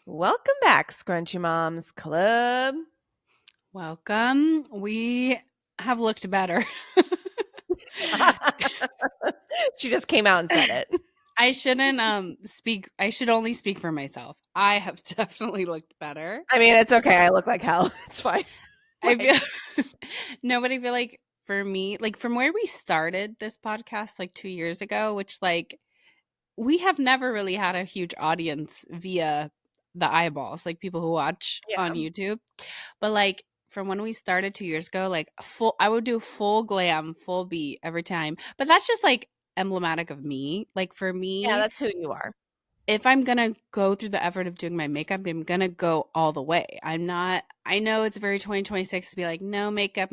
Welcome back, Scrunchy Moms Club. Welcome. We have looked better. She just came out and said it. I shouldn't speak. I should only speak for myself. I have definitely looked better. I mean, it's okay. I look like hell. It's fine. I Like, feel no, but I feel like for me, like from where we started this podcast like 2 years ago, which like we have never really had a huge audience via the eyeballs, like people who watch on yeah, YouTube. But like from when we started 2 years ago, like I would do full glam, full beat every time. But that's just like emblematic of me. Like for yeah, me, that's who you are. if I'm gonna go through the effort of doing my makeup, I'm gonna go all the way. I'm not. I know it's very 2026 to be like no makeup.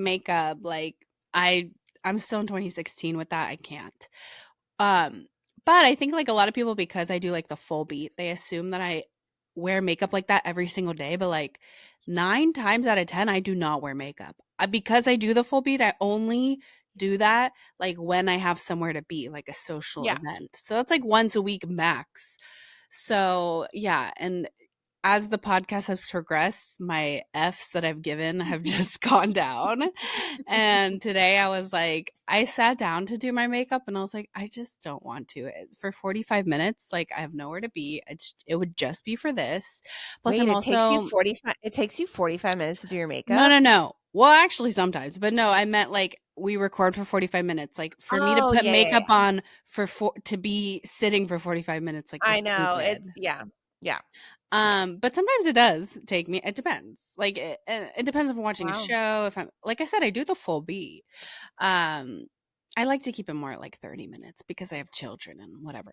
Like I, I'm still in 2016 with that. I can't. Um, but I think like a lot of people, because I do like the full beat, they assume that I wear makeup like that every single day. But like 9 times out of 10, I do not wear makeup. Because I do the full beat, I only do that like when I have somewhere to be, like a social Yeah. event. So that's like once a week max. So yeah, and as the podcast has progressed, my F's that I've given have just gone down. And today I was like, I sat down to do my makeup and I was like, I just don't want to. For 45 minutes, like I have nowhere to be. It would just be for this. Plus, Wait, I'm also, it takes you 45 minutes to do your no, makeup? no, no. Well, actually, sometimes, but no, I meant like we record for 45 minutes. Like for me to Oh, put yeah, yeah, makeup yeah. on to be sitting for 45 minutes, like I is know. stupid. Yeah. Yeah. But sometimes it does take me. It depends. Like it depends if I'm watching a Wow. show. If I'm like I said, I do the full beat. Um, I like to keep it more at like 30 minutes because I have children and whatever.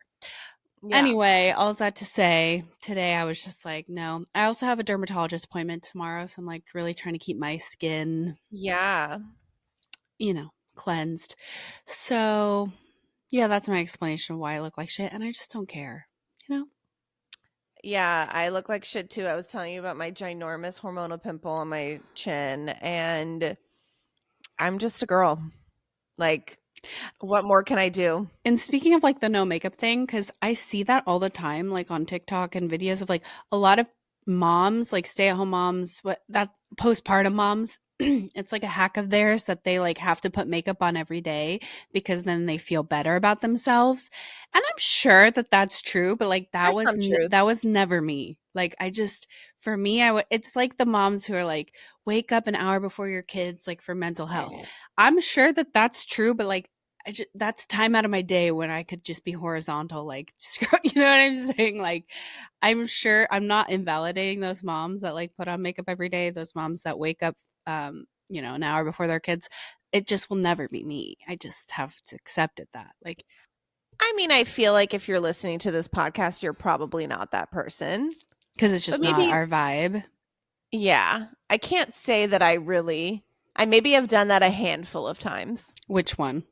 Yeah. Anyway, all that to say, today I was just like, no. I also have a dermatologist appointment tomorrow, so I'm like really trying to keep my skin, Yeah. cleansed. So yeah, that's my explanation of why I look like shit, and I just don't care. You know. Yeah, I look like shit too. I was telling you about my ginormous hormonal pimple on my chin, and I'm just a girl. Like, what more can I do? And speaking of like the no makeup thing, because I see that all the time, like on TikTok and videos of like a lot of moms, like stay at home moms, what that postpartum moms, it's like a hack of theirs that they like have to put makeup on every day because then they feel better about themselves. And I'm sure that that's true, but like There's some truth. that was never me. Like I just for me, it's like the moms who are like wake up an hour before your kids, like for mental health. I'm sure that that's true, but like that's time out of my day when I could just be horizontal, like, you know what I'm saying? Like, I'm sure I'm not invalidating those moms that like put on makeup every day, those moms that wake up, an hour before their kids. It just will never be me. I just have to accept it that, like, I mean, I feel like if you're listening to this podcast, you're probably not that person. because it's But just not maybe, our vibe. yeah, I can't say that I maybe have done that a handful of times. Which one?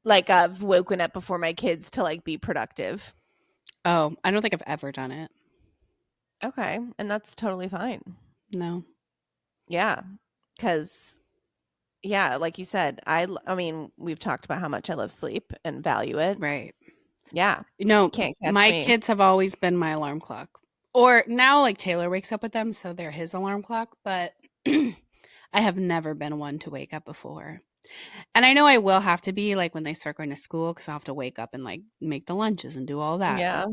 Like I've woken up before my kids to like be productive. Oh, I don't think I've ever done it. Okay. And that's totally fine. No. Yeah. Cause yeah, like you said, I mean, we've talked about how much I love sleep and value it. Right. Yeah. No, Can't catch my me. kids have always been my alarm clock. Or now, like Taylor wakes up with them, so they're his alarm clock. But I have never been one to wake up before. And I know I will have to be like when they start going to school because I'll have to wake up and like make the lunches and do all that. Yeah.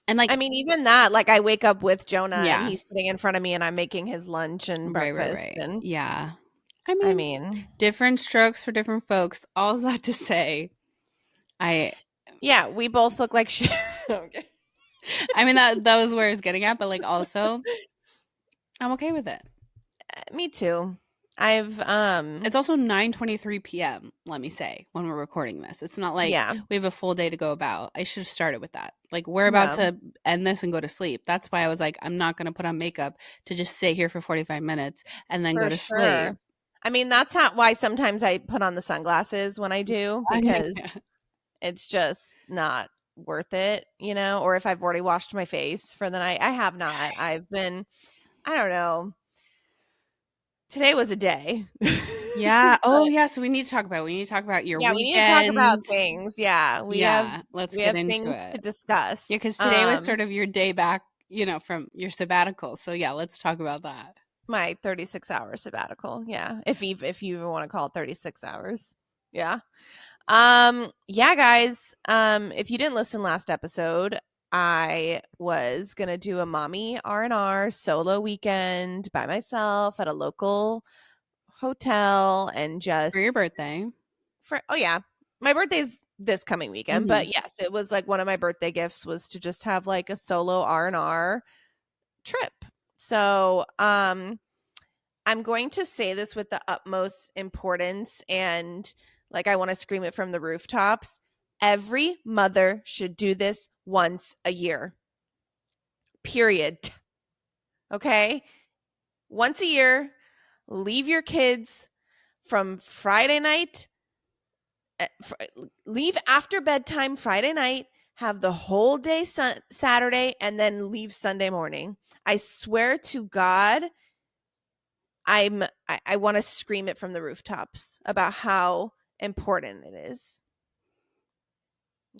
And I like, mean, even that, like I wake up with Jonah and yeah, he's sitting in front of me and I'm making his lunch and breakfast. right. And Yeah. I I mean, mean, different strokes for different folks. All that to say, I, yeah, we both look like shit. Okay. I mean that was where I was getting at, but like also, I'm okay with it. Me too. I've It's also 9:23 p.m., let me say, when we're recording this. It's not like yeah. we have a full day to go about. I should have started with that. Like we're about Yeah, to end this and go to sleep. That's why I was like I'm not going to put on makeup to just sit here for 45 minutes and then for go to sure. sleep. I mean, that's why sometimes I put on the sunglasses when I do because it's just not worth it, or if I've already washed my face for the night. I have not. I don't know. Today was a day. Yeah. Oh, But yeah. So we need to talk about your yeah, we need to talk about weekend. things. Yeah, we have Yeah. Let's we get have into things to it. Yeah, discuss. because today was sort of your day back, from your sabbatical. So yeah, let's talk about that. My 36-hour sabbatical. Yeah. If you even want to call it 36 hours. Yeah. Yeah, guys. If you didn't listen last episode, I was gonna do a mommy R&R solo weekend by myself at a local hotel and For your just birthday. oh yeah, my birthday's this coming weekend, Mhm. but yes, it was like one of my birthday gifts was to just have like a solo R&R trip. So, I'm going to say this with the utmost importance and like I want to scream it from the rooftops. Every mother should do this once a year. Period. Okay? Once a year, leave your kids from Friday night, leave after bedtime Friday night, have the whole day Saturday, and then leave Sunday morning. I swear to God, I want to scream it from the rooftops about how important it is.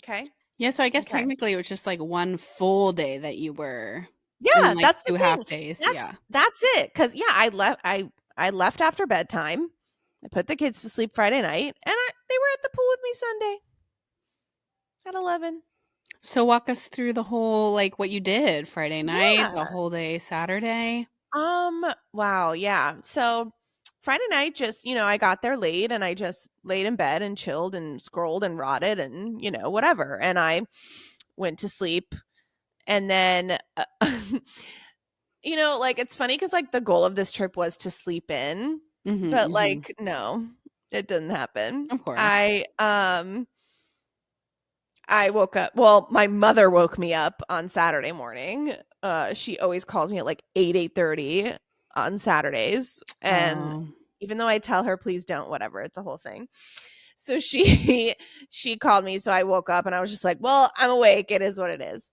Okay? Yeah, so I guess Okay. technically it was just like one full day that you were and then Yeah, like that's the 2 thing. half days. That's Yeah. that's it. Cuz yeah, I left after bedtime. I put the kids to sleep Friday night and they were at the pool with me Sunday at 11. So walk us through the whole like what you did Friday night, Yeah. the whole day Saturday. Wow, yeah. So Friday night just, I got there late and I just laid in bed and chilled and scrolled and rotted and, whatever. And I went to sleep and then like it's funny cuz like the goal of this trip was to sleep in, Mhm, but mhm. like no, it didn't happen. Of course. I woke up. Well, my mother woke me up on Saturday morning. She always calls me at like 8:30 on Saturdays. And Oh. even though I tell her, please don't, whatever, it's a whole thing. So she she called me. So I woke up and I was just like, well, I'm awake. It is what it is.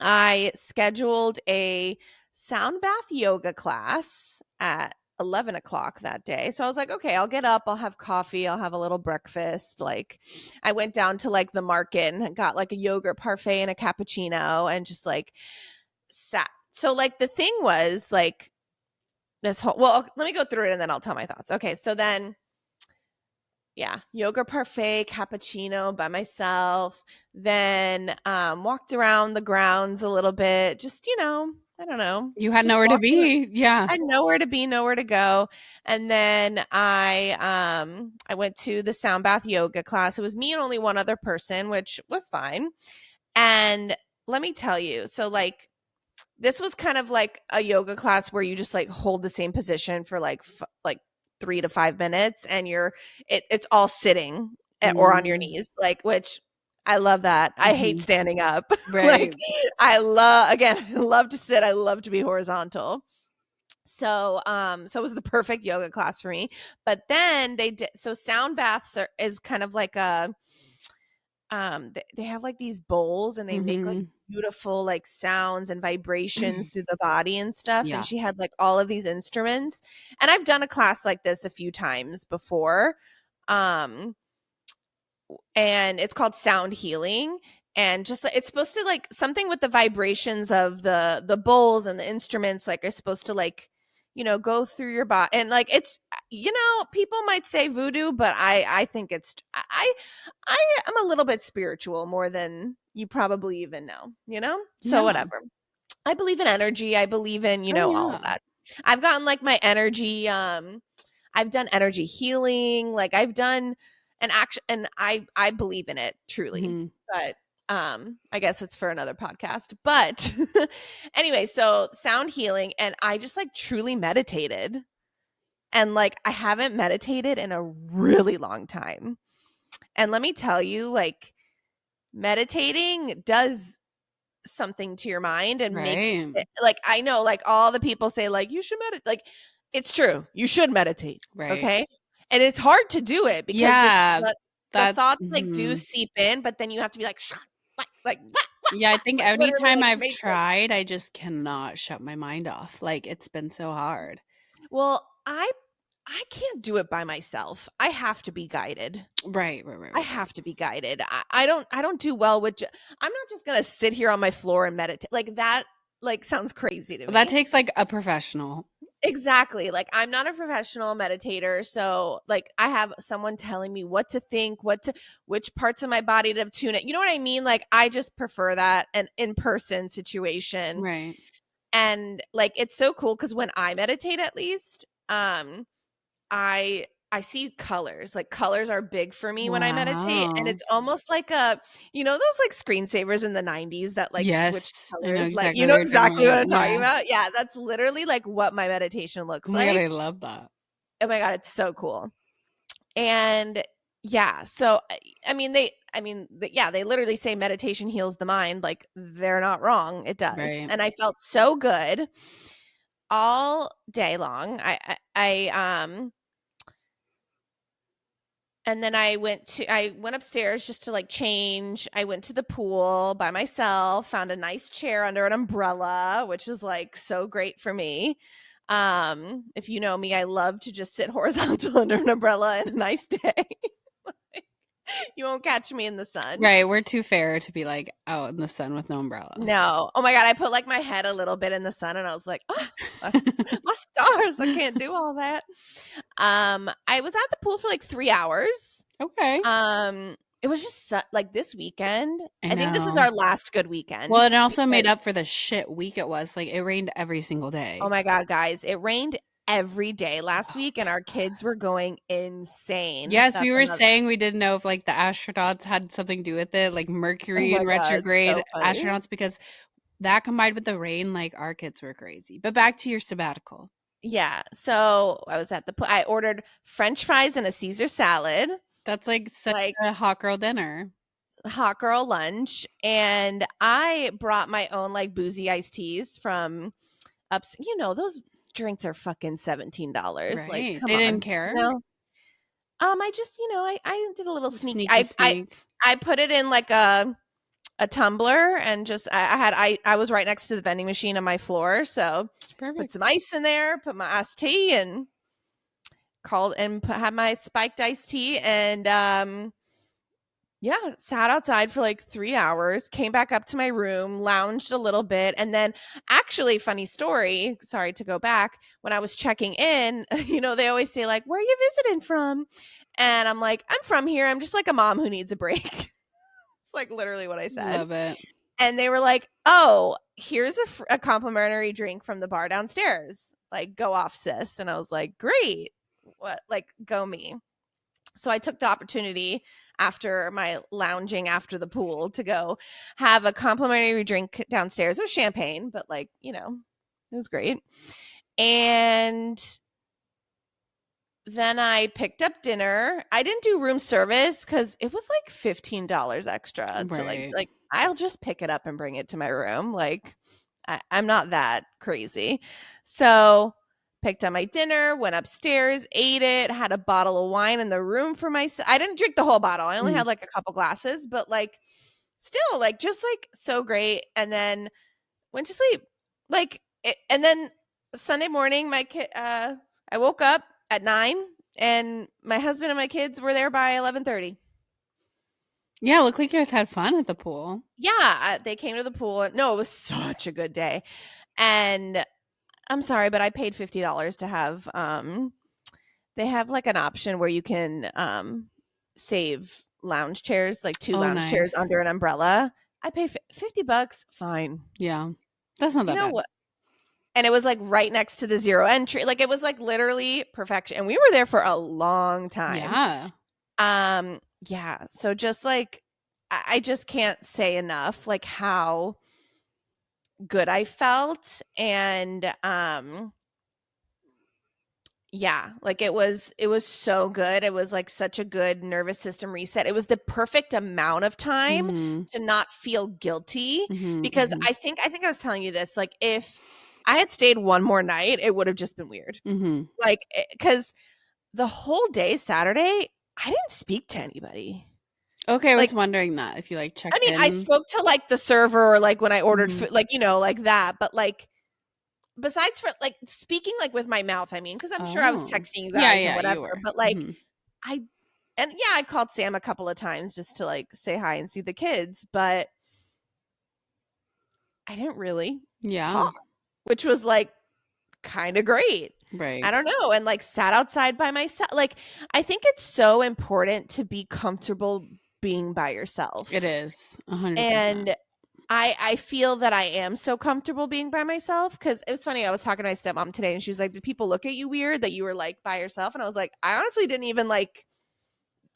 I scheduled a sound bath yoga class at 11 o'clock that day. So I was like, okay, I'll get up, I'll have coffee, I'll have a little breakfast. Like, I went down to like the market and got like a yogurt parfait and a cappuccino and just like sat. So, like, the thing was like, well, let me go through it and then I'll tell my thoughts. Okay. So then, yeah, yoga parfait, cappuccino by myself, then walked around the grounds a little bit, just, I don't know, You had just nowhere to walking. be. Yeah. I had nowhere to be, nowhere to go. And then I went to the sound bath yoga class. It was me and only one other person, which was fine. And let me tell you, so like this was kind of like a yoga class where you just like hold the same position for like 3 to 5 minutes and it's all sitting or on your Mm. knees, like, which I love that. I hate Mhm. standing up. Like, Right. I love, again, I love to sit, I love to be horizontal. So it was the perfect yoga class for me. But then they did, so sound baths is kind of like they have like these bowls and they make like Mhm. beautiful like sounds and vibrations through the body and stuff, and Yeah. she had like all of these instruments, and I've done a class like this a few times before. um and it's called sound healing, and just it's supposed to like something with the vibrations of the bowls and the instruments like are supposed to like go through your body, and like it's people might say voodoo, but I think it's I am a little bit spiritual more than you probably even know, so Yeah. whatever. I believe in energy, I believe in Oh, all of yeah. that. I've gotten like my energy, I've done energy healing, like I've done an action, and I believe in it truly. Mhm. But I guess it's for another podcast. But anyway, so sound healing, and I just like truly meditated. And like I haven't meditated in a really long time. And let me tell you, like, meditating does something to your mind and makes Right. it, like, I know like all the people say like you should meditate, like it's true, you should meditate, Right. okay? And it's hard to do it because Yeah. the That thoughts like do mhm. seep in, but then you have to be like Yeah, I think like literally anytime like I've make like, tried, I just cannot shut my mind off. Like, it's been so hard. well, I can't do it by myself, I have to be guided. Right, right, right, I right, right. have to be guided. I don't do well with I'm not just gonna sit here on my floor and meditate like that. like sounds crazy to That me. takes like a professional. Exactly. Like I'm not a professional meditator, so like I have someone telling me what to think, which parts of my body to tune it. You know what I mean? Like I just prefer that an in-person situation. Right. And like it's so cool cuz when I meditate at least, I see colors. Like colors are big for me when I meditate, and Wow. it's almost like a those like screensavers in the 90s that like switch Yes. I know colors. Like exactly you what know you're talking exactly what about. I'm talking Yeah. about. Yeah, that's literally like what my meditation Oh looks my God, I like. love that. Oh my god, it's so cool. And yeah, so they literally say meditation heals the mind. Like they're not wrong. It does. Right. And I felt so good all day long. I and then I went upstairs just to like change. I went to the pool by myself, found a nice chair under an umbrella, which is like so great for me. If you know me, I love to just sit horizontal under an umbrella in a nice day. You won't catch me in the sun. Right. We're too fair to be like out in the sun with no umbrella. No. Oh my god, I put like my head a little bit in the sun and I was like, "Oh, that's my stars. I can't do all that." I was at the pool for like 3 hours. Okay. It was just like this weekend. I I think this is know. our last good Well, weekend it also made because up for the shit week it was. Like it rained every single oh day. my god, guys, it rained every day last Oh week and my our God. kids were going insane. Yes, we That's were another. saying we didn't know if like the astronauts had something to do with it, like Oh Mercury my in god, it's retrograde so funny. astronauts, because that combined with the rain, like our kids were crazy. But back to your sabbatical. Yeah. So I was at the I ordered French fries and a Caesar salad, That's like such like a hot girl dinner. hot girl lunch, and I brought my own like boozy iced teas from ups. Those drinks are fucking $17. Like, Right. come They didn't on. care. I just, I did a little sneaky. Sneaky sneak. I put it in like a tumbler and just I was right next to the vending machine on my floor, so put Perfect. some ice in there, put my iced tea, and had my spiked iced tea, and yeah, sat outside for like 3 hours, came back up to my room, lounged a little bit, and then actually, funny story, sorry to go back, when I was checking in, they always say like, "Where are you visiting from?" And I'm like, "I'm from here. I'm just like a mom who needs a break." It's like literally what I said. Love it. And they were like, "Oh, here's a complimentary drink from the bar downstairs. Like, go off, sis." And I was like, "Great. What? Like, go me." So I took the opportunity after my lounging after the pool to go have a complimentary drink downstairs. It was champagne, but like, it was great. And then I picked up dinner. I didn't do room service because it was like $15 extra to Right. like I'll just pick it up and bring it to my room. Like I'm not that crazy. So picked up my dinner, went upstairs, ate it, had a bottle of wine in the room for myself. I didn't drink the whole bottle. I only Mm. had like a couple glasses, but like still like just like so great. And then went to sleep. And then Sunday morning, my kid, I woke up at 9, and my husband and my kids were there by 11:30. Yeah, looked like you guys had fun at the pool. Yeah, they came to the pool. No, it was such a good day, and I'm sorry, but I paid $50 to have. They have like an option where you can save lounge chairs, like two Oh, lounge chairs nice. under an umbrella. I paid $50. Fine. Yeah. That's not You that know bad. what? And it was like right next to the zero entry. Like it was like literally perfection. And we were there for a long time. Yeah. Yeah. So just like I just can't say enough like how good I felt. And yeah, like it was so good. It was like such a good nervous system reset. It was the perfect amount of time Mhm. to not feel guilty Mhm. because Mhm. I think I was telling you this, like if I had stayed one more night, it would have just been weird. Mhm. Like cuz the whole day Saturday, I didn't speak to anybody. Okay, I was Like wondering that if you like I checked mean, I in. spoke to like the server or like when I ordered Mhm. food, like like that, but like besides for like speaking like with my mouth, I mean, cuz I'm sure I was Oh. texting you Yeah, guys and yeah, you whatever, were. but like Mhm. I and yeah, I called Sam a couple of times just to like say hi and see the kids, but I didn't really Yeah. talk, which was like kind of great. Right. I don't know. And like sat outside by myself. Like, I think it's so important to be comfortable being by It yourself. is 100%. And I feel that I am so comfortable being by myself, because it was funny. I was talking to my stepmom today and she was like, "Did people look at you weird that you were like by yourself?" And I was like, I honestly didn't even like,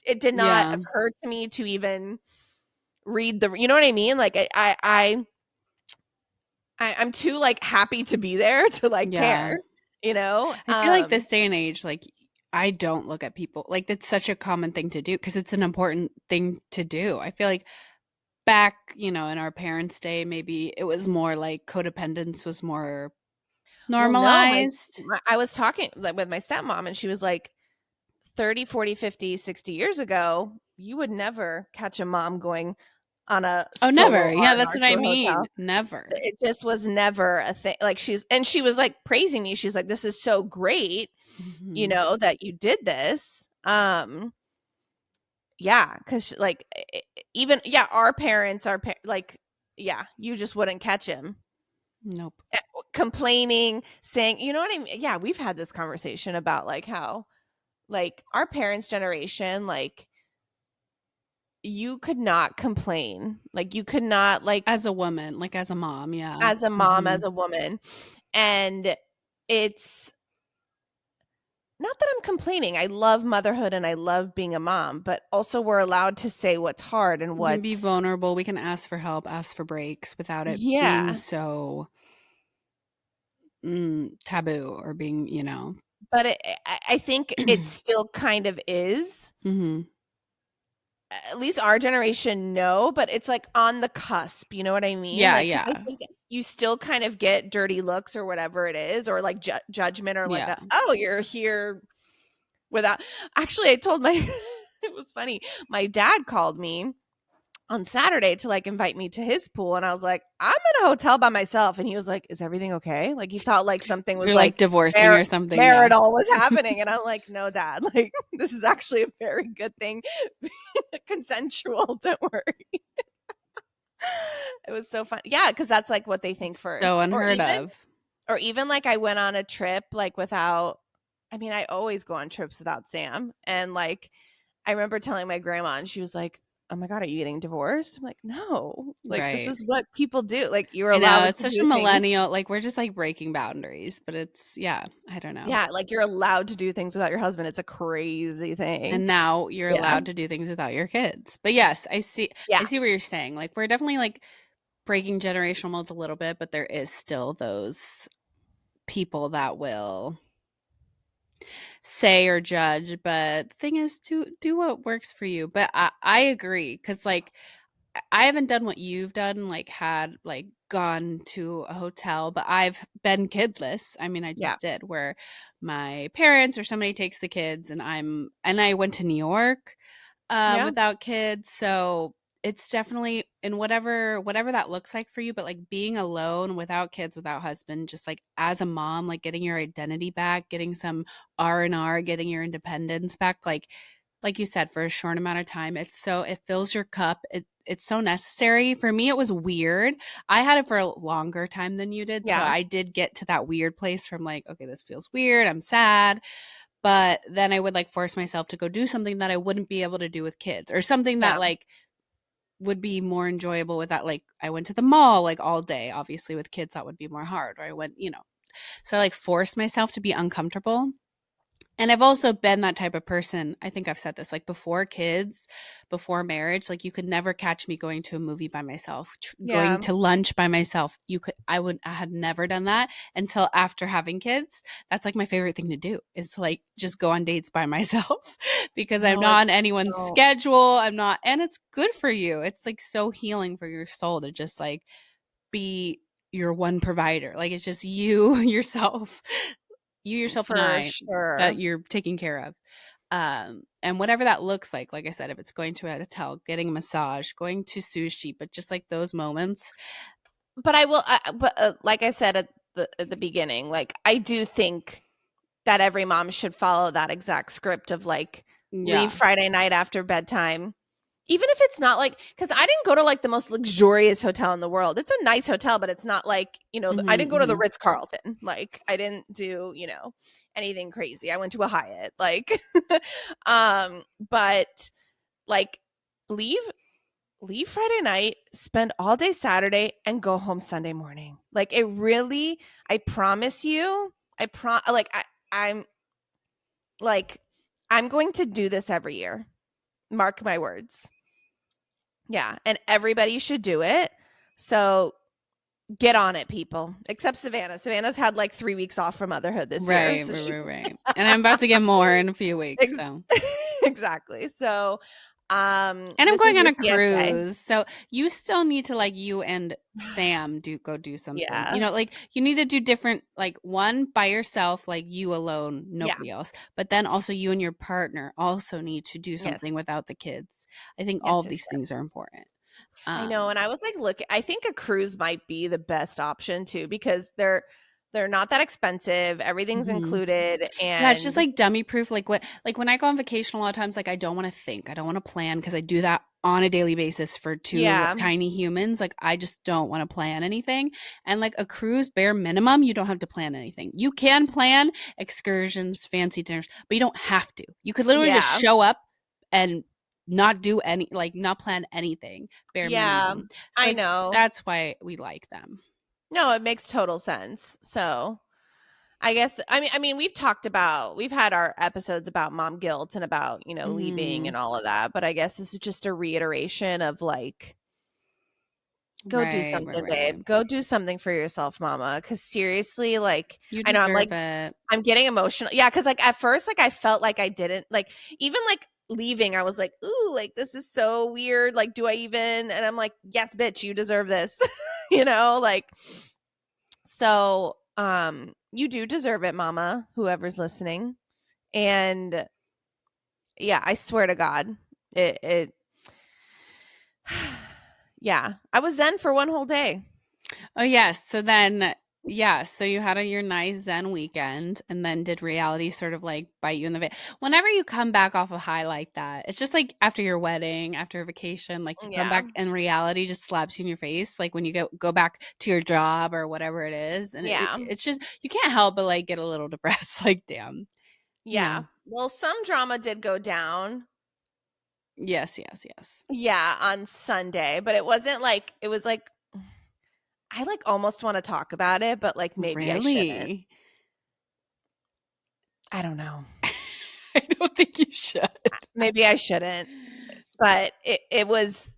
it did not Yeah. occur to me to even read the, you know what I mean? Like I'm too like happy to be there to like Yeah. care, you know? I feel like this day and age, like, I don't look at people like that's such a common thing to do because it's an important thing to do. I feel like back, you know, in our parents' day, maybe it was more like codependence was more Well, no, normalized. I was talking like with my stepmom and she was like 30, 40, 50, 60 years ago, you would never catch a mom going on a Oh, solo never. Yeah, that's R&R what to I a mean. hotel. Never. It just was never a thing. Like she was like praising me. She's like, "This is so great, you Mhm. know, that you did this." Yeah, cuz like even yeah, our parents are like yeah, you just wouldn't catch him Nope. complaining, saying, you know what I mean? Yeah, we've had this conversation about like how like our parents' generation, like you could not complain. Like you could not like As a woman, like as a mom, yeah. as a mom, as Mhm. a woman. And it's not that I'm complaining. I love motherhood and I love being a mom, but also we're allowed to say what's hard and We can be what's vulnerable. We can ask for help, ask for breaks without it being yeah. so taboo or being, you know. But I think it still kind of is. Mhm. At least our generation, no, but it's like on the cusp. You know what I mean? Yeah, Like, because I yeah. think you still kind of get dirty looks or whatever it is, or like judgment, or like, Yeah. oh, you're here without. Actually, I told my, it was funny. My dad called me on Saturday to like invite me to his pool. And I was like, I'm in a hotel by myself. And he was like, is everything okay? Like he thought like something was You're like like divorcing or something, yeah. marital was happening. And I'm like, no, dad, like this is actually a very good thing. Consensual, don't worry. It was so fun. Yeah, because that's like what they think It's so first. unheard of. Or even like I went on a trip like without, I mean, I always go on trips without Sam. And like I remember telling my grandma and she was like, "Oh my god, are you getting divorced?" I'm like, "No. Like this Right. is what people do. Like you're I know, allowed it's to such a do things." millennial like, we're just, like, breaking boundaries, but it's yeah, I don't know. Yeah, like you're allowed to do things without your husband. It's a crazy thing. And now you're Yeah. allowed to do things without your kids. But yes, I Yeah. see what you're saying. Like, we're definitely, like, breaking generational molds a little bit, but there is still those people that will say or judge, but the thing is to do what works for you. But I agree because like I haven't done what you've done, like had like gone to a hotel, but I've been kidless. I mean, I Yeah. just did where my parents or somebody takes the kids and I went to New York Yeah. without kids. So it's definitely in whatever that looks like for you, but like being alone without kids, without husband, just like as a mom, like getting your identity back, getting some R&R, getting your independence back, like you said, for a short amount of time. It fills your cup. It's so necessary. For me, it was weird. I had it for a longer time than you did. So Yeah. I did get to that weird place from like, okay, this feels weird. I'm sad. But then I would like force myself to go do something that I wouldn't be able to do with kids or something that Yeah. like would be more enjoyable with that. Like I went to the mall like all day. Obviously with kids that would be more hard. Or I went, you know. So I like forced myself to be uncomfortable. And I've also been that type of person. I think I've said this like before kids, before marriage, like you could never catch me going to a movie by myself, going Yeah. to lunch by myself. I had never done that until after having kids. That's like my favorite thing to do is to like just go on dates by myself because I'm No, not it's on anyone's so schedule. I'm not, and it's good for you. It's like so healing for your soul to just like be your one provider. Like it's just you, yourself and for I that sure. you're taking care of. And whatever that looks like I said, if it's going to a hotel, getting a massage, going to sushi, but just like those moments. But I will but like I said at the beginning, like I do think that every mom should follow that exact script of like leave Yeah. Friday night after bedtime, even if it's not like, because I didn't go to like the most luxurious hotel in the world. It's a nice hotel, but it's not like, I didn't go to the Ritz Carlton. Like I didn't do, anything crazy. I went to a Hyatt. Like, but like leave Friday night, spend all day Saturday, and go home Sunday morning. Like it really, I promise you, I'm like, I'm going to do this every year. Mark my words. Yeah, and everybody should do it. So get on it, people. Except Savannah. Savannah's had like 3 weeks off from motherhood this year, Right, so she right. And I'm about to get more in a few weeks, Ex- so. exactly. So, And I'm this going is on your a PSA. cruise. So you still need to, like, you and Sam go do something. Yeah, Like you need to do different, like one by yourself, like you alone, yeah, nobody else. But then also you and your partner also need to do something yes, without the kids. I think all yes, of yes, these things yes. are important. I know, Um, and I was like, look, I think a cruise might be the best option too because they're not that expensive. Everything's mhm. included, Yeah, it's just and like dummy proof. Like when I go on vacation, a lot of times, like I don't want to think, I don't want to plan because I do that on a daily basis for two yeah, tiny humans. Like I just don't want to plan anything. And like a cruise, bare minimum, you don't have to plan anything. You can plan excursions, fancy dinners, but you don't have to. You could literally just yeah, show up and not do any, like not plan anything, bare yeah. minimum. So I like know. that's why we like them. No, it makes total sense. So I guess we've had our episodes about mom guilt and about, leaving Hmm. and all of that, but I guess this is just a reiteration of like go do Right, right, something, right. babe. Go do something for yourself, mama, cuz seriously, like You I know deserve it. I'm getting emotional. Yeah, cuz like at first like I felt like I didn't like even like leaving I was like, "Ooh, like this is so weird. Like do I even?" And I'm like, "Yes, bitch, you deserve this." Like so you do deserve it, mama, whoever's listening. And yeah, I swear to God, it yeah, I was zen for one whole day. Oh, yes. So then, yeah. So you had your nice Zen weekend, and then did reality sort of like bite you in the face? Whenever you come back off a high like that, it's just like after your wedding, after a vacation, like you come Yeah. back and reality just slaps you in your face. Like when you go back to your job or whatever it is, and Yeah. it's just you can't help but like get a little depressed. Like, damn, you Yeah. know. Well, some drama did go down. Yes, yes, yes. Yeah, on Sunday, but it wasn't like it was like I like almost want to talk about it, but like maybe I shouldn't. Really? I don't know. I don't think you should. Maybe I shouldn't. But it was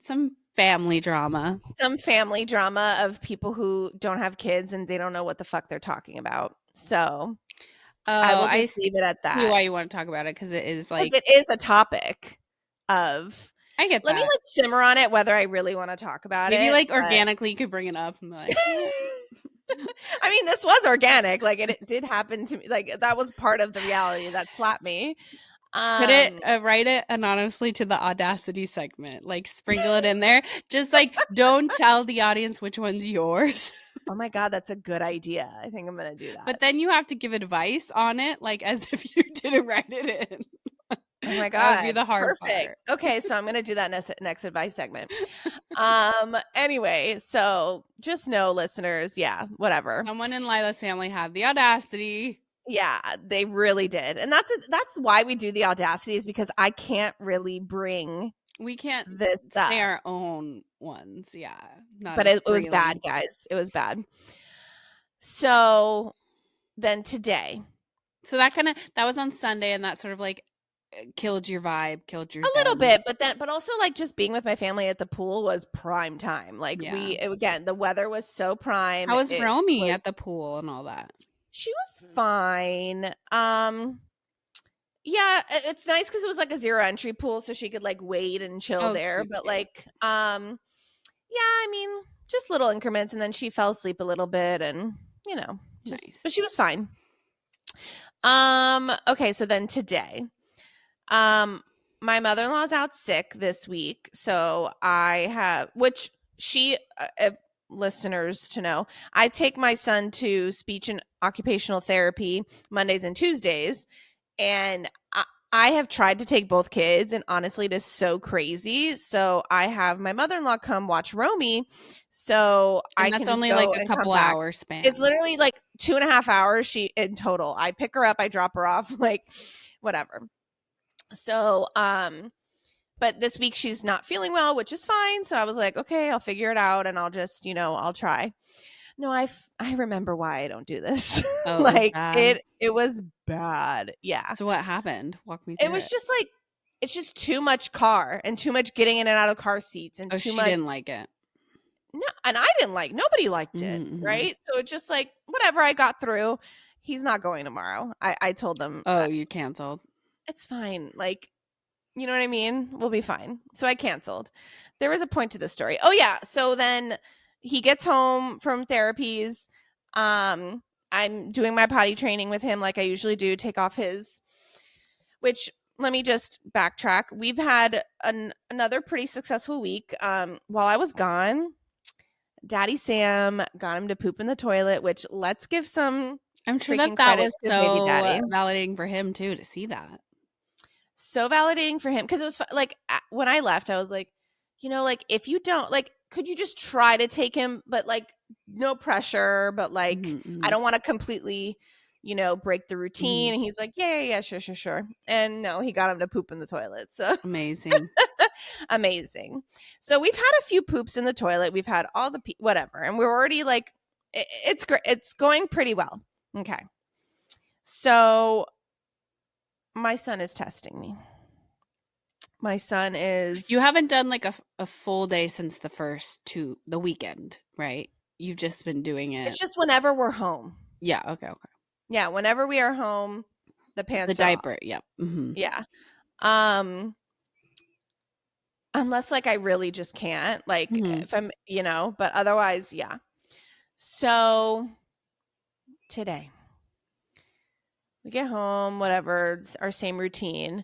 Some family drama. some family drama of people who don't have kids and they don't know what the fuck they're talking about. So I Oh, will I just leave it at see that why you want to talk about it because it is because like it is a topic of. I get Let me that. like simmer on it whether I really want to talk about Maybe it. like But organically you could bring it up and be like, I mean, this was organic. Like it did happen to me. Like that was part of the reality that slapped me. put it, Um, write it anonymously to the audacity segment, like sprinkle it in there. Just like don't tell the audience which one's yours, oh my god, that's a good idea. I think I'm gonna do but that. then you have to give advice on it, like as if you didn't write it in. Oh my That would be god, the hard perfect. part. Okay, so I'm gonna do that next advice segment. Anyway, so just know, listeners, yeah, whatever. Someone in Lila's family had the audacity. Yeah, they really did, and that's why we do the audacity is because I can't really bring We can't this say up. our own ones. Yeah, not But as it was bad, freely. guys. It was bad. So then today, So that was on Sunday, and that sort of like killed your vibe, killed your a little zen. bit, but also like just being with my family at the pool was prime time. Like Yeah. again, the weather was so prime. How was It Romy was at the pool and all that? she was fine. Yeah, it's nice because it was like a zero entry pool, so she could like wait and chill Oh, there. cute, But cute. like, yeah, I mean, just little increments, and then she fell asleep a little bit, and just Nice. but she was fine. Okay, so then today, my mother-in-law's out sick this week, so I have which she if listeners to know, I take my son to speech and occupational therapy Mondays and Tuesdays, and I have tried to take both kids, and honestly, it is so crazy. So I have my mother-in-law come watch Romy, so I And can that's just only like go a and come couple back. hour It's span. literally like 2.5 hours she in total. I pick her up, I drop her off, like whatever. So, but this week she's not feeling well, which is fine. So I was like, okay, I'll figure it out, and I'll just, I'll try. No, I remember why I don't do this. Oh, it was Like bad. it was bad. Yeah. So what happened? Walk me It through was it. just like it's just too much car and too much getting in and out of car seats and Oh, too she much. didn't like it. No, and I didn't like nobody liked it, Mm-hmm. right? So it's just like whatever I got through. He's not going tomorrow. I told them Oh, you canceled. it's fine. Like, you know what I mean? We'll be fine. So I canceled. There was a point to the story. Oh yeah. So then he gets home from therapies. I'm doing my potty training with him like I usually do, take off his, which let me just backtrack. We've had another pretty successful week. While I was gone, Daddy Sam got him to poop in the toilet, which let's give some I'm sure that freaking that credit was to baby so daddy. validating for him too to see that. So validating for him because it was like when I left, I was like, like if you don't like, could you just try to take him, but like no pressure, but like I Mm-hmm, don't want to completely, break the mm-hmm. routine. And he's like, yeah, sure, sure, sure. And no, he got him to poop in the toilet. So Amazing. amazing. So we've had a few poops in the toilet. We've had all the whatever, and we're already like, it's great. It's going pretty well. Okay. So my son is testing me. My son You is. haven't done like a full day since the weekend, right? You've just been doing It's it. just whenever we're home. Yeah. Okay. Okay. Yeah, whenever we are home, the The pants are diaper. off. Yep. Mm-hmm. Yeah. Um unless like I really just can't, like Mm-hmm. if I'm, but otherwise, yeah. So today we get home, whatever, it's our same routine.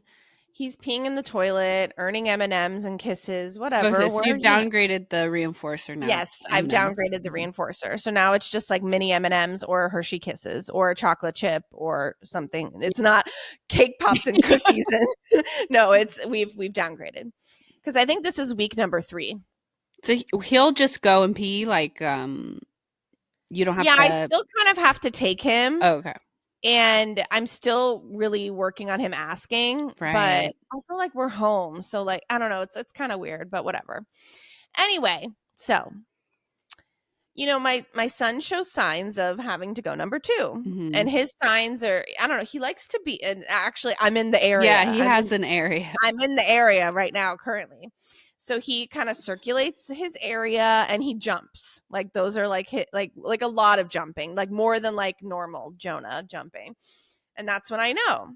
He's peeing in the toilet, earning M&Ms and kisses, Okay, whatever. so We're, you've downgraded the reinforcer now to yes, I've M&Ms. downgraded the Mhm. reinforcer. So now it's just like mini M&Ms or Hershey Kisses or a chocolate chip or something. It's not cake pops and cookies and no, it's we've downgraded. Cuz I think this is week number 3. So he'll just go and pee like you don't have Yeah, I to. still kind of have to take him Oh, okay. and I'm still really working on him asking, but Right. also like we're home. So like I don't know, it's kind of weird, but whatever. Anyway, so my son shows signs of having to go number 2, Mm-hmm. and his signs are I don't know, he likes to be, and actually I'm in the Yeah, area. he has an area. I'm in the area right now currently. So he kind of circulates his area and he jumps. Like those are like hit like a lot of jumping, like more than like normal Jonah jumping. And that's when I know.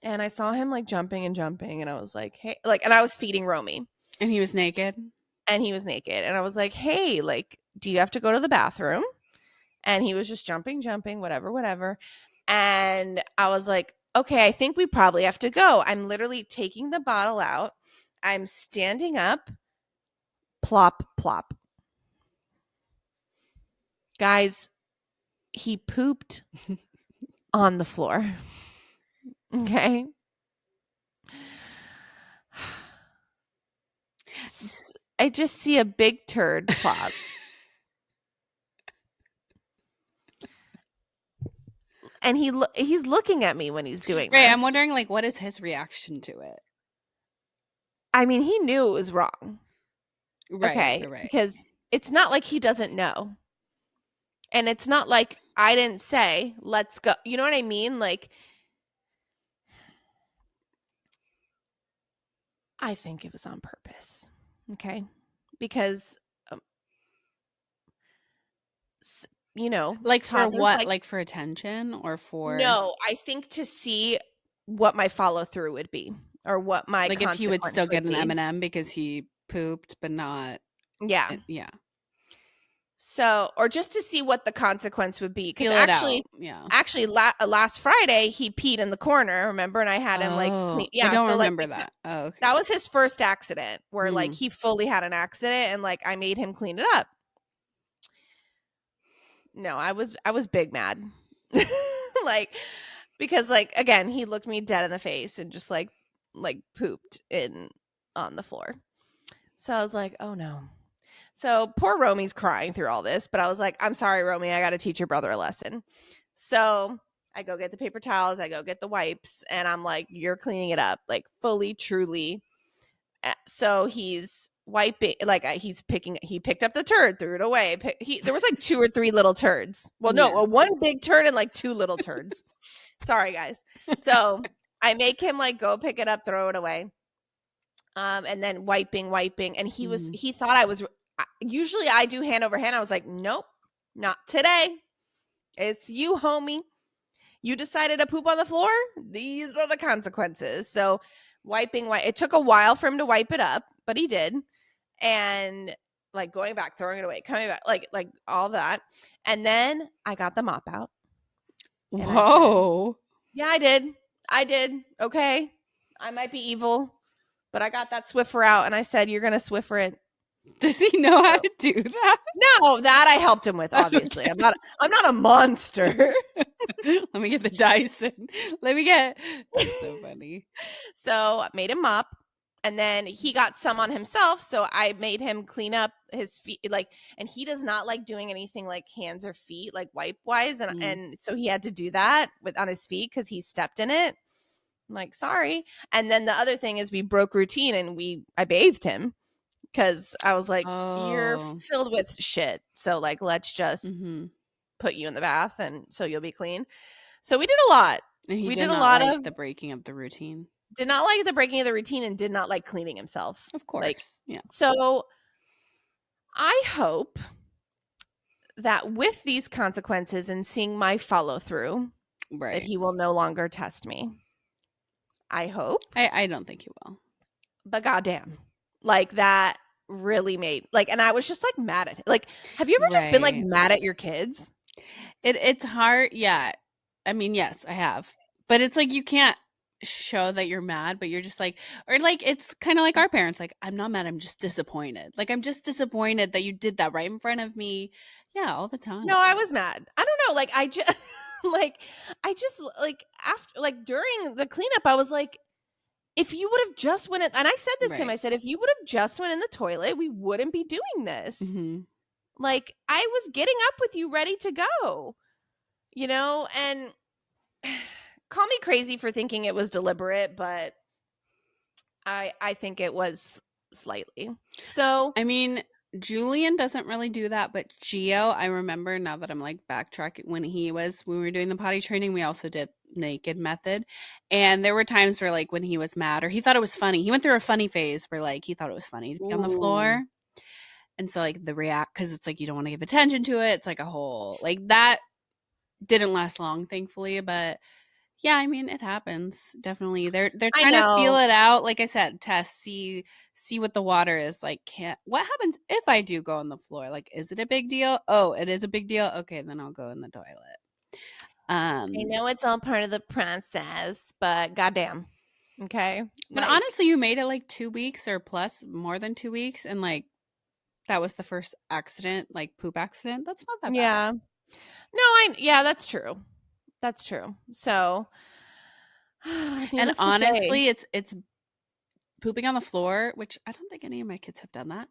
And I saw him like jumping and jumping and I was like, "Hey," like and I was feeding Romy And he was naked. and he was naked and I was like, "Hey, like do you have to go to the bathroom?" And he was just jumping, whatever, whatever. And I was like, okay, I think we probably have to go. I'm literally taking the bottle out. I'm standing up, plop, plop. Guys, he pooped on the floor. Okay. I just see a big turd plop. And he's looking at me when he's doing Right. I'm this. wondering like what is his reaction to it? I mean, he knew it was wrong. Right, Okay, right, right. because it's not like he doesn't know. And it's not like I didn't say, let's go. You know what I mean? Like, I think it was on purpose. Okay. Because, um, Like for toddlers what? like, Like for attention or for no, I think to see what my follow through would be or what my like if he would consequence still would get an be. M&M because he pooped but not Yeah. yeah. So, or just to see what the consequence would be. Cause Feel it out. Yeah. actually, last Friday, he peed in the corner, remember? And I had him like clean. Oh, I Yeah. don't So, like, remember that. Oh, okay. that was his first accident where like Mm. he fully had an accident and like I made him clean it up. No, I was big mad. Like because like again, he looked me dead in the face and just like pooped in on the floor. So I was like, "Oh no." So poor Romy's crying through all this, but I was like, "I'm sorry, Romy, I got to teach your brother a lesson." So I go get the paper towels, I go get the wipes, and I'm like, "You're cleaning it up, like fully, truly." So he's wiping, like he picked up the turd, threw it away. There was like 2 or 3 little turds. Well, no, Yeah. one big turd and like 2 little turds. Sorry, guys. So I make him like go pick it up, throw it away. And then wiping, and he thought I was. Usually I do hand over hand. I was like, nope, not today. It's you, homie. You decided to poop on the floor. These are the consequences. So wiping, it took a while for him to wipe it up, but he did. And like going back, throwing it away, coming back, like all that. And then I got the mop out. Whoa. Yeah, I did. Okay. I might be evil, but I got that Swiffer out and I said, you're going to Swiffer it. Does he know how to do that? No, that I helped him with, obviously. Okay. I'm not a monster. Let me get the Dyson. That's so funny. So I made him mop. And then he got some on himself, so I made him clean up his feet, like, and he does not like doing anything like hands or feet, like wipe wise, and so he had to do that on his feet because he stepped in it. I'm like, sorry. And then the other thing is we broke routine and I bathed him because I was like, you're filled with shit, so like let's just put you in the bath and so you'll be clean. So we did a lot. And we did a lot like of the breaking of the routine. Did not like the breaking of the routine and did not like cleaning himself. Of course. Like, yeah. So I hope that with these consequences and seeing my follow through, that he will no longer test me. I hope. I don't think he will. But goddamn, like that really made and I was just like mad at him. Like, have you ever just been like mad at your kids? It's hard. Yeah. I mean, yes, I have. But it's like you can't show that you're mad, but you're just like, or like it's kind of like our parents, like, I'm not mad, I'm just disappointed. Like, I'm just disappointed that you did that right in front of me. Yeah, all the time. No, I was mad. I don't know. Like, I just after during the cleanup, I was like, if you would have just went in, and I said this to him, I said, if you would have just went in the toilet, we wouldn't be doing this. Like, I was getting up with you ready to go, and call me crazy for thinking it was deliberate, but I think it was slightly. So, I mean, Julian doesn't really do that, but Gio, I remember now that I'm like backtracking when we were doing the potty training, we also did naked method. And there were times where like when he was mad or he thought it was funny, he went through a funny phase where like he thought it was funny to be on the floor. And so like because it's like you don't want to give attention to it. It's like a whole like that didn't last long, thankfully, but yeah, I mean, it happens. Definitely. They're trying to feel it out. Like I said, see what the water is like. What happens if I do go on the floor? Like, is it a big deal? Oh, it is a big deal. Okay, then I'll go in the toilet. I know it's all part of the process, but goddamn. Okay. But honestly, you made it like 2 weeks or plus, more than 2 weeks, and like that was the first accident, like poop accident. That's not that bad. Yeah. No, yeah, that's true. That's true. So, and honestly, it's pooping on the floor, which I don't think any of my kids have done that.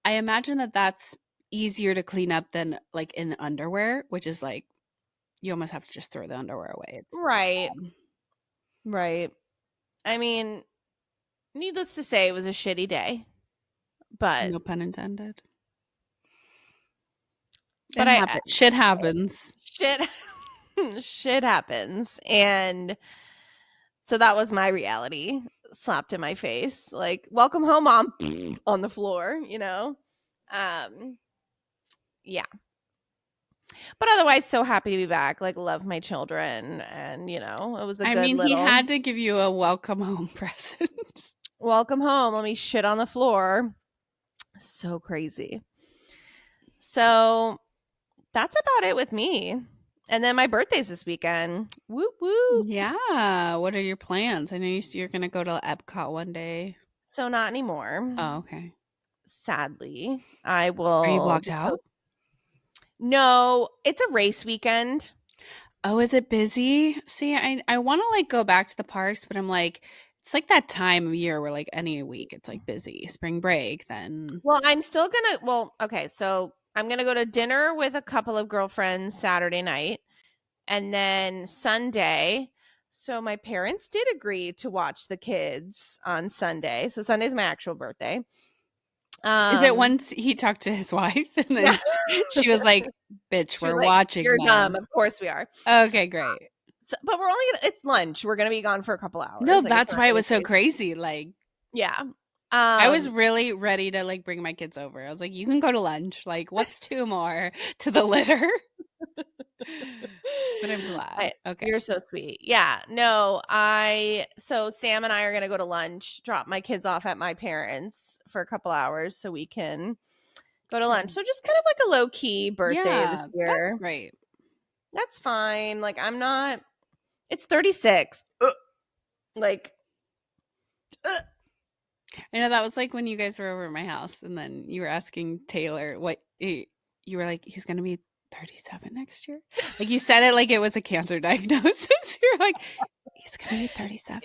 I imagine that that's easier to clean up than like in the underwear, which is like you almost have to just throw the underwear away. It's right. Right. I mean, needless to say, it was a shitty day. But no pun intended. But shit happens. Shit happens. And so that was my reality slapped in my face. Like, welcome home, Mom, on the floor, Yeah. But otherwise, so happy to be back. Like, love my children. And, it was he had to give you a welcome home present. Welcome home. Let me shit on the floor. So crazy. So that's about it with me. And then my birthday's this weekend. Whoop, whoop. Yeah. What are your plans? I know you're going to go to Epcot one day. So not anymore. Oh, okay. Sadly, I will. Are you blocked out? No, it's a race weekend. Oh, is it busy? See, I want to like go back to the parks, but I'm like, it's like that time of year where like any week it's like busy. Spring break, then Well, I'm still gonna. Well, okay, so I'm gonna go to dinner with a couple of girlfriends Saturday night, and then Sunday. So my parents did agree to watch the kids on Sunday. So Sunday's my actual birthday. is it Um, once he talked to his wife and then yeah. she was like, "Bitch, She was we're like, watching "You're dumb." them." Of course we are. Okay, great. So, but we're only gonna. It's lunch. We're gonna be gone for a couple No, hours. Like it's that's not why it gonna be was so crazy. crazy. Like Yeah. I was Um. really ready to like bring my kids over. I was like, "You can go to lunch. Like, what's two more to the litter?" But I'm glad. Okay. You're so sweet. Yeah. No, I so Sam and I are gonna go to lunch, drop my kids off at my parents for a couple hours so we can go to lunch. Good. So just kind of like a low key birthday Yeah, this that's year. great. That's fine. Like I'm not it's 36. Like ugh. I know that was like when you guys were over at my house and then you were asking Taylor you were like, he's gonna be 37 next year. Like you said it like it was a cancer diagnosis. You're like, he's gonna be 37.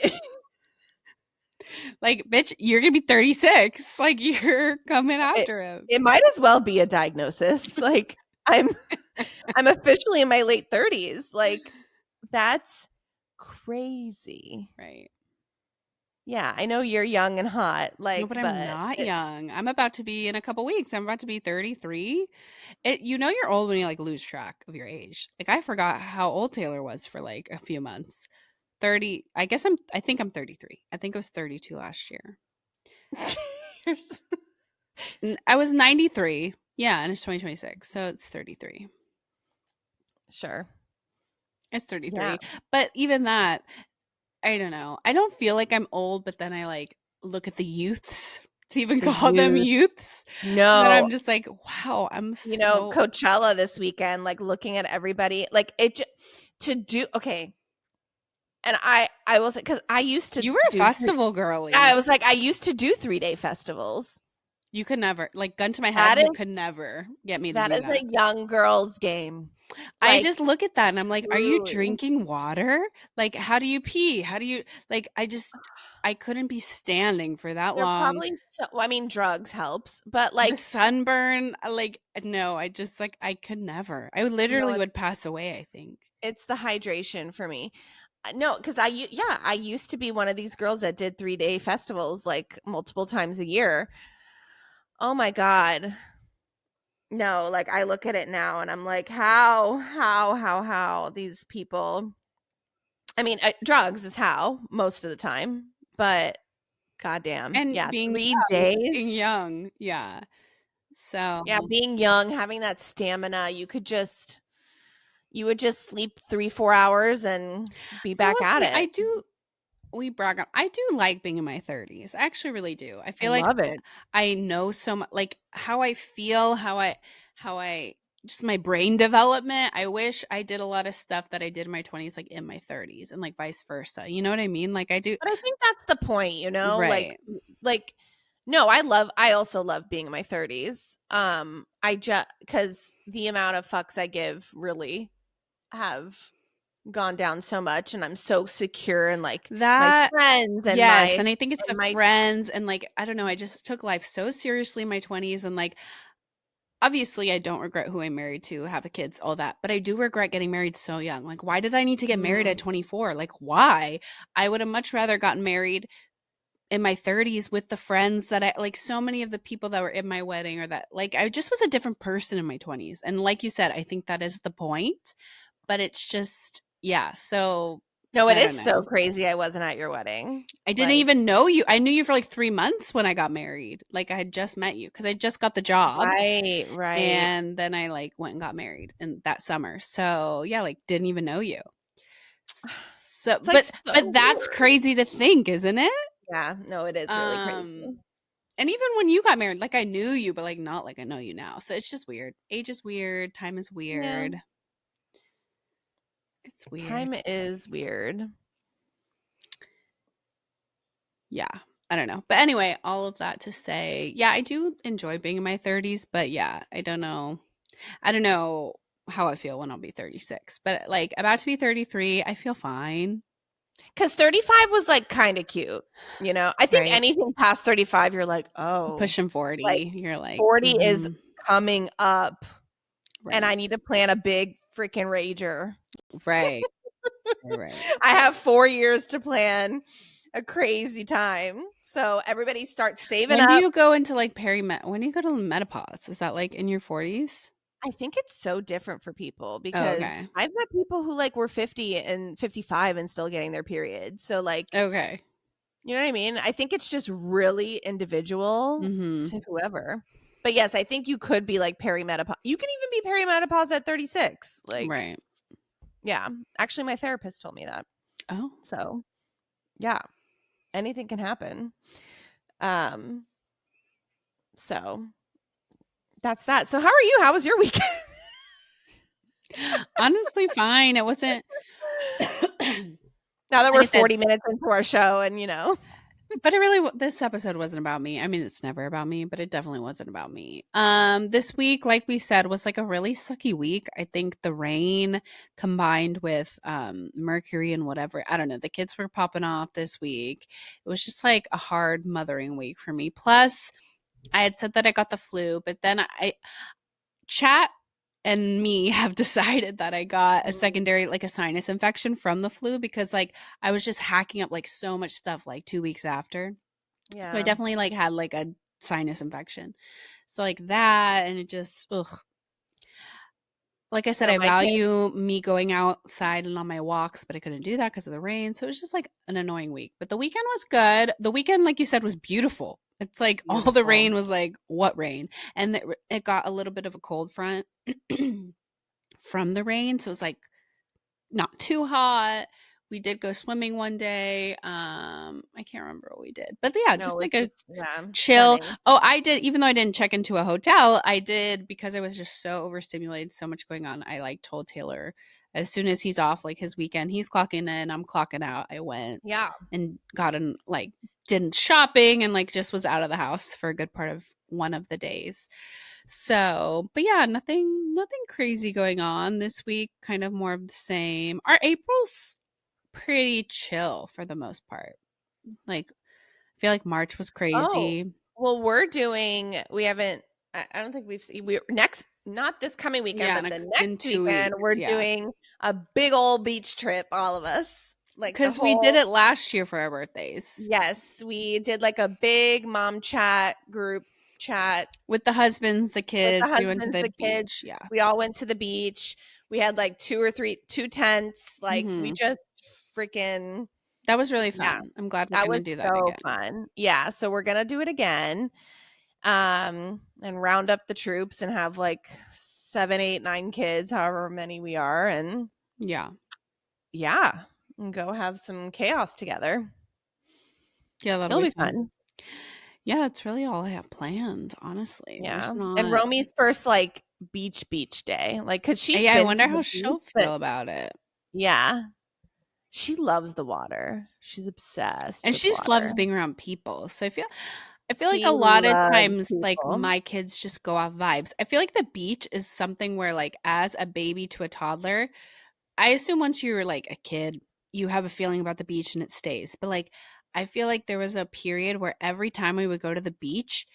Like, bitch, you're gonna be 36. Like you're coming it, after him. it might as well be a diagnosis. Like I'm I'm officially in my late 30s. Like that's crazy. Right. Yeah, I know you're young and hot, No, like, but I'm but not young. I'm about to be in a couple weeks. I'm about to be 33. You know you're old when you like lose track of your age. Like I forgot how old Taylor was for like a few months. 30. I think I'm 33. I think I was 32 last year. Here's- I was 93. Yeah, and it's 2026. So it's 33. sure. It's Yeah. 33. But even that, I don't know. I don't feel like I'm old, but then I like look at the youths to even The call them youth. youths. And then I'm No. just like, wow, I'm You know, so Coachella this weekend, like looking at everybody, like to do okay. And I will say because I used to you were a do festival yeah, I girly. was like I used to do 3-day festivals. You could never, like, gun to my head, That you is could never get me to that do is that. a young girl's game. I Like just look at that and I'm like, are you truly. drinking water? Like, how do you pee? How do you, like, I couldn't be standing for that They're long. probably so well, I mean drugs helps, but The like sunburn, like, no, I just, like, I could never. I no, literally would pass away, I think. it's the hydration for me. No, because yeah, I used to be one of these girls that did 3-day festivals like multiple times a year. Oh my God. No, like I look at it now and I'm like, how these people, I mean, drugs is how most of the time, but goddamn. And Yeah, being 3 days. young, yeah. So, Yeah, being young, having that stamina, you would just sleep 3-4 hours and be I back will at say, it. we brag on, I do like being in my 30s. I actually really do. I I feel like love it. I know so much, like how I feel, how I just my brain development. I wish I did a lot of stuff that I did in my 20s, like in my 30s, and like vice versa. You know what I mean? Like I do. But I think that's the point, Right. like no, I also love being in my 30s. I just cuz the amount of fucks I give really have gone down so much and I'm so secure in like my That friends yes, and I think it's the and my friends and like I don't know. I just took life so seriously in my 20s, and like obviously I don't regret who I married to, have the kids, all that, but I do regret getting married so young. Like why did I need to get married at mm, 24? Like why? I would have much rather gotten married in my 30s with the friends that I like, so many of the people that were in my wedding, or that like I just was a different person in my 20s. And like you said, I think that is the point, but it's just yeah, so no, it I is don't so know. crazy I wasn't at your wedding. I didn't Like even know you. I knew you for like 3 months when I got married. Like I had just met you cuz I just got the job, right, right. and then I like went and got married in that summer. So, yeah, like didn't even know you. So, It's like but so that's weird. crazy to think, isn't it? Yeah, no, it is really crazy. Um And even when you got married, like I knew you, but like not like I know you now. So it's just weird. Age is weird. Time is Yeah, weird. It's weird. time is weird. Yeah. I don't know. But anyway, all of that to say, yeah, I do enjoy being in my 30s, but yeah, I don't know. I don't know. how I feel when I'll be 36. But like about to be 33, I feel fine. Because 35 was like kind of cute, you know? I think Right. anything past 35, you're like, oh, Pushing like 40, you're like, 40 is coming up and right. I need to plan a big freaking rager. Right. Right. I have 4 years to plan a crazy time. So everybody starts saving When do up. you go into like when do you go to menopause? Is that like in your 40s? I think it's so different for people Oh, because okay. I've met people who like were 50 and 55 and still getting their period. So like, Okay. you know what I mean? I think it's just really individual Mm-hmm. to whoever. But yes, I think you could be like perimenopause. You can even be perimenopause at 36. Like, Right. yeah. Actually, my therapist told me that. Oh. So, yeah, anything can happen. Um, so that's that. So how are you? How was your weekend? Honestly, fine. It wasn't Now that like we're I said, 40 minutes into our show and but it really this episode wasn't about me. I mean, it's never about me, but it definitely wasn't about me. This week, like we said, was like a really sucky week. I think the rain combined with Mercury and whatever, I don't know, the kids were popping off this week. It was just like a hard mothering week for me. Plus, I had said that I got the flu, but then I chat and me have decided that I got a secondary, like a sinus infection from the flu because like I was just hacking up like so much stuff like 2 weeks after. So I yeah. definitely like had like a sinus infection. So like that, and it just, ugh. Like I said, No, I my kid. value me going outside and on my walks, but I couldn't do that because of the rain. So it was just like an annoying week. But the weekend was good. The weekend, like you said, was beautiful. It's like all the Beautiful. rain was like, what rain? And it got a little bit of a cold front from the rain. So it was like not too hot. We did go swimming one day. I can't remember what we did. But yeah, No, just like it's a just yeah, chill. stunning. Oh, I did, even though I didn't check into a hotel, I did because I was just so overstimulated, so much going on. I like told Taylor as soon as he's off, like his weekend, he's clocking in, I'm clocking out. I went Yeah. and got in, like, did shopping and like just was out of the house for a good part of one of the days. So, but yeah, nothing crazy going on this week, kind of more of the same. Our April's pretty chill for the most part. Like I feel like March was Oh, crazy. well, we haven't, I don't think we've seen, not this coming weekend, Yeah, but the in next 2 weekend, weeks, we're yeah. doing a big old beach trip, all of us. Like the Because we did whole, it last year for our birthdays yes, we did like a big mom chat group chat with the husbands, the with the kids. We went to husbands, the the kids. beach. Yeah. We all went to the beach. We had like two tents. Like we Hmm. just freaking, That was really yeah, fun. I'm glad we're that going was to do that so again. fun. Yeah. So we're going to do it again. And round up the troops and have like 7, 8, 9 kids, however many we are, and Yeah. yeah, and go have some chaos together. Yeah, that'll It'll be be fun. fun. Yeah, that's really all I have planned, honestly. Yeah. There's And not. Romy's first like beach day, like because she's Yeah, I been to wonder how the beach, she'll but feel about it. yeah, she loves the water. She's obsessed And with she just loves water. being around people. So I feel like a She lot of loves times like people. my kids just go off vibes. I feel like the beach is something where like as a baby to a toddler, I assume once you're like a kid, you have a feeling about the beach and it stays. But like I feel like there was a period where every time we would go to the beach,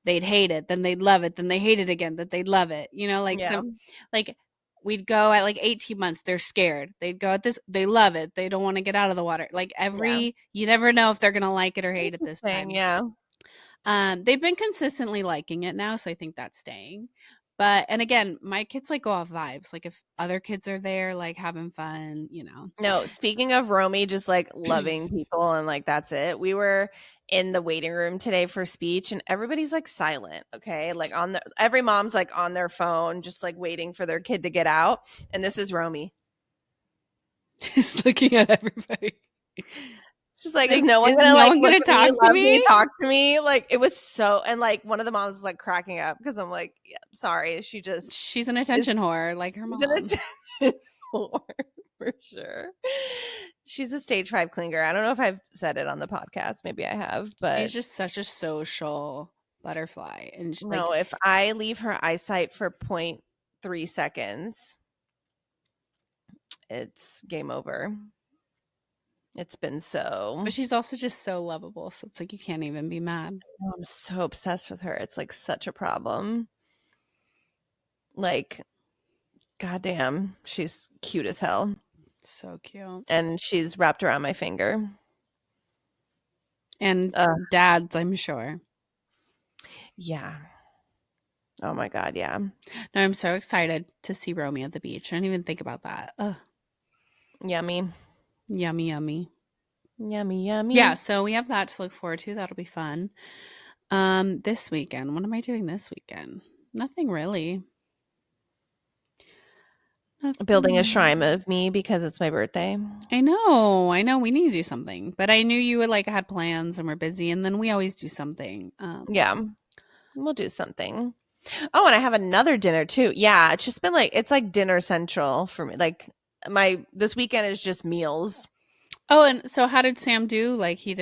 they'd hate it, then they'd love it, then they hate it again, that they'd love it. You know, like Yeah. some like we'd go at like 18 months, they're scared. They'd go at this, they love it. They don't want to get out of the water. Like Yeah. you never know if they're gonna like it or hate it this Interesting. time. Yeah. They've been consistently liking it now, so I think that's staying. But and again, my kids like go off vibes. Like if other kids are there, like having fun, you know. No, speaking of Romy just like loving people and like that's it. We were in the waiting room today for speech and everybody's like silent, okay? Like every mom's like on their phone just like waiting for their kid to get out and this is Romy. Just looking at everybody. She's like, is Like, no one is gonna no like one look gonna at me, talk to love me, me? talk to me? Like it was so, and like one of the moms was like cracking up because I'm like, yeah, sorry, she just She's an is attention whore, like her gonna mom. for sure. She's a stage 5 clinger. I don't know if I've said it on the podcast. Maybe I have, She's but just such a social butterfly, and just like no, if I leave her eyesight for 3 seconds, it's game over. It's been so. But she's also just so lovable. So it's like you can't even be mad. I'm so obsessed with her. It's like such a problem. Like, goddamn, she's cute as hell. So cute. And she's wrapped around my finger. And dads, I'm sure. Yeah. Oh my God, yeah. No, I'm so excited to see Romy at the beach. I didn't even think about that. Ugh. Yummy. Yummy, yummy. Yummy, yummy. Yeah, so we have that to look forward to. That'll be fun. This weekend, what am I doing this weekend? Nothing really. Building a shrine of me because it's my birthday. I know. We need to do something. But I knew you would like had plans and we're busy, and then we always do something. Yeah. We'll do something. Oh, and I have another dinner too. Yeah, it's just been like it's like dinner central for me. Like this weekend is just meals. Oh, and so how did Sam do? Like he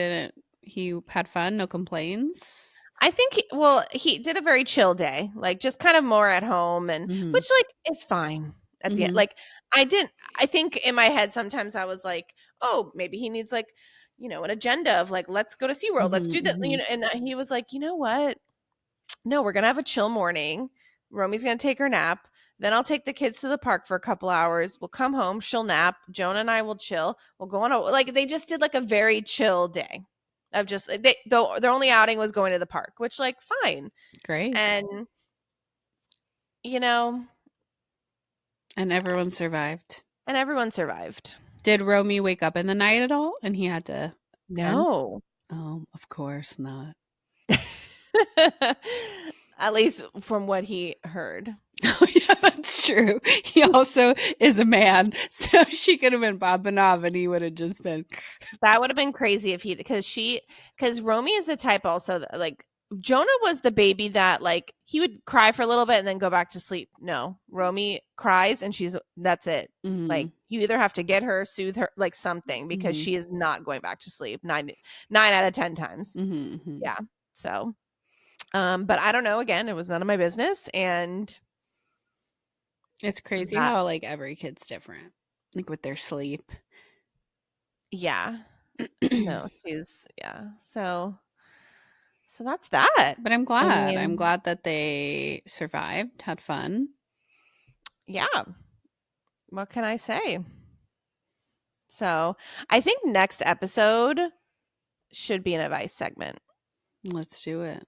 had fun, no complaints? I think he did a very chill day. Like just kind of more at home and which like is fine at the end. Like I think in my head sometimes I was like, "Oh, maybe he needs like, an agenda of like let's go to SeaWorld, let's do that." And he was like, "You know what? No, we're going to have a chill morning. Romy's going to take her nap. Then I'll take the kids to the park for a couple hours. We'll come home. She'll nap. Jonah and I will chill. We'll go on like they just did like a very chill day of just their only outing was going to the park, which like fine, Great, and and everyone survived. Did Romy wake up in the night at all? And he had to no. Oh, of course not. At least from what he heard. Oh, yeah, that's true. He also is a man, so she could have been popping off, and he would have just been. That would have been crazy if because Romy is the type also that, like Jonah was the baby that like he would cry for a little bit and then go back to sleep. No, Romy cries and that's it. Mm-hmm. Like you either have to get her, soothe her, like something because she is not going back to sleep 9 out of 10 times. Yeah. So, but I don't know. Again, it was none of my business, and it's crazy how like every kid's different, like with their sleep. Yeah. No, So that's that. But I'm glad. I'm glad that they survived, had fun. Yeah. What can I say? So I think next episode should be an advice segment. Let's do it.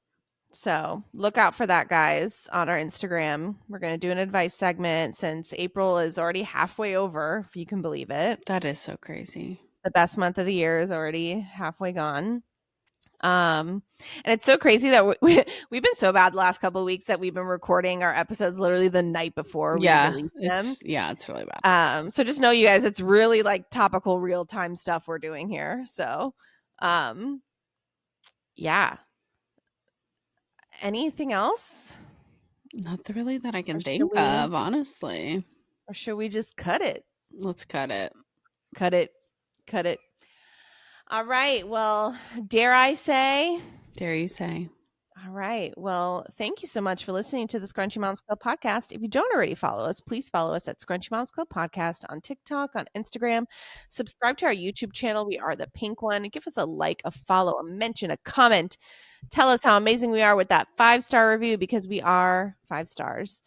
So look out for that, guys, on our Instagram. We're going to do an advice segment since April is already halfway over, if you can believe it. That is so crazy. The best month of the year is already halfway gone. And it's so crazy that we've been so bad the last couple of weeks that we've been recording our episodes literally the night before we release them. It's really bad. So just know, you guys, it's really like topical real time stuff we're doing here. So, yeah. Anything else? Not really that I can think of, honestly. Or should we just cut it? Let's cut it. Cut it. All right. Well, dare I say? Dare you say? All right. Well, thank you so much for listening to the Scrunchy Moms Club podcast. If you don't already follow us, please follow us at Scrunchy Moms Club podcast on TikTok, on Instagram. Subscribe to our YouTube channel. We are the pink one. Give us a like, a follow, a mention, a comment. Tell us how amazing we are with that 5-star review, because we are 5 stars.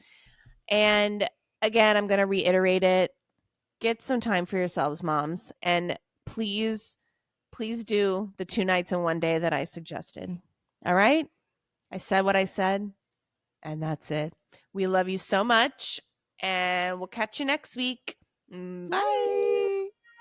And again, I'm going to reiterate it. Get some time for yourselves, moms. And please do the 2 nights and 1 day that I suggested. All right? I said what I said, and that's it. We love you so much, and we'll catch you next week. Bye.